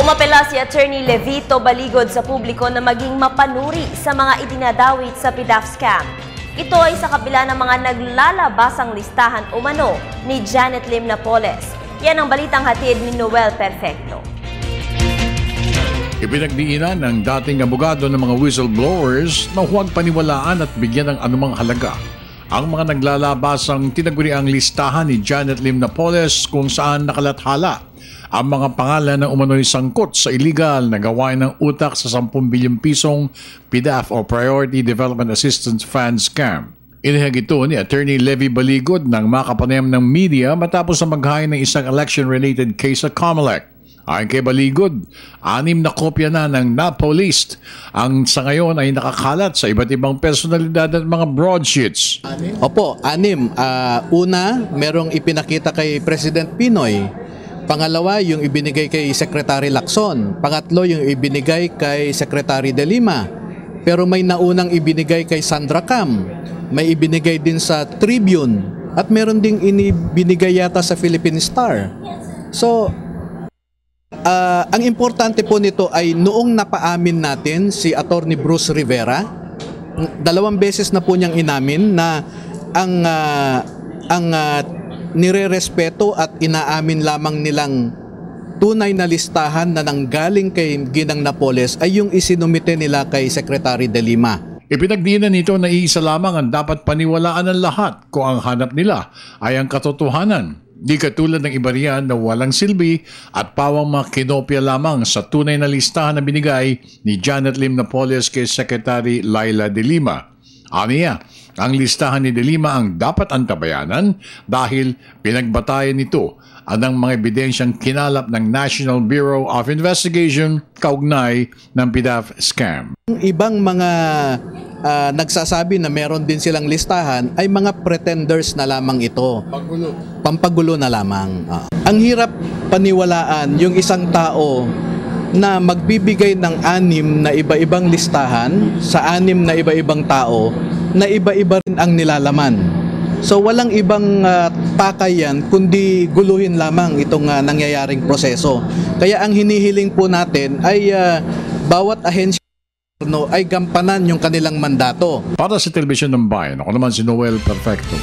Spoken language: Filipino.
Umapela si Attorney Levito Baligod sa publiko na maging mapanuri sa mga idinadawit sa PDAF scam. Ito ay sa kabila ng mga naglalabasang listahan umano ni Janet Lim Napoles. Yan ang balitang hatid ni Noel Perfecto. Ipinagdiinan ng dating abogado ng mga whistleblowers na huwag paniwalaan at bigyan ng anumang halaga ang mga naglalabasang tinaguriang listahan ni Janet Lim Napoles kung saan nakalathala ang mga pangalan ng umano'y sangkot sa illegal na gawain ng utak sa 10 bilyong pisong PDAF o Priority Development Assistance Fund scam. Inihag ito ni Attorney Levy Baligod ng makapanayam ng media matapos na maghain ng isang election-related case sa COMELEC. Ayon kay Baligod, 6 na kopya na ng NAPO list ang sa ngayon ay nakakalat sa iba't ibang personalidad at mga broadsheets. Opo, 6. Una, merong ipinakita kay President Pinoy. Pangalawa, yung ibinigay kay Secretary Lacson. Pangatlo, yung ibinigay kay Secretary De Lima. Pero may naunang ibinigay kay Sandra Cam. May ibinigay din sa Tribune. At meron ding ibinigay yata sa Philippine Star. So, ang importante po nito ay noong napaamin natin si Attorney Bruce Rivera, 2 beses na po niyang inamin na ang nirerespeto at inaamin lamang nilang tunay na listahan na nanggaling kay Ginang Napoles ay yung isinumite nila kay Secretary De Lima. Ipinagdiinan nito na iisa lamang ang dapat paniwalaan ng lahat kung ang hanap nila ay ang katotohanan. Di katulad ng iba riyan na walang silbi at pawang mga kinopya lamang sa tunay na listahan na binigay ni Janet Lim Napoles kay Secretary Laila De Lima. Aniya, ang listahan ni De Lima ang dapat antabayanan dahil pinagbatayan nito ang mga ebidensyang kinalap ng National Bureau of Investigation kaugnay ng PDAF scam. Ibang mga nagsasabi na meron din silang listahan ay mga pretenders na lamang ito. Pampagulo na lamang. Ang hirap paniwalaan yung isang tao na magbibigay ng 6 na iba-ibang listahan sa 6 na iba-ibang tao na iba-iba rin ang nilalaman. So walang ibang pakay yan kundi guluhin lamang itong nangyayaring proseso. Kaya ang hinihiling po natin ay bawat ahensya ay gampanan yung kanilang mandato. Para sa Telebisyon ng Bayan, ako naman si Noel Perfecto.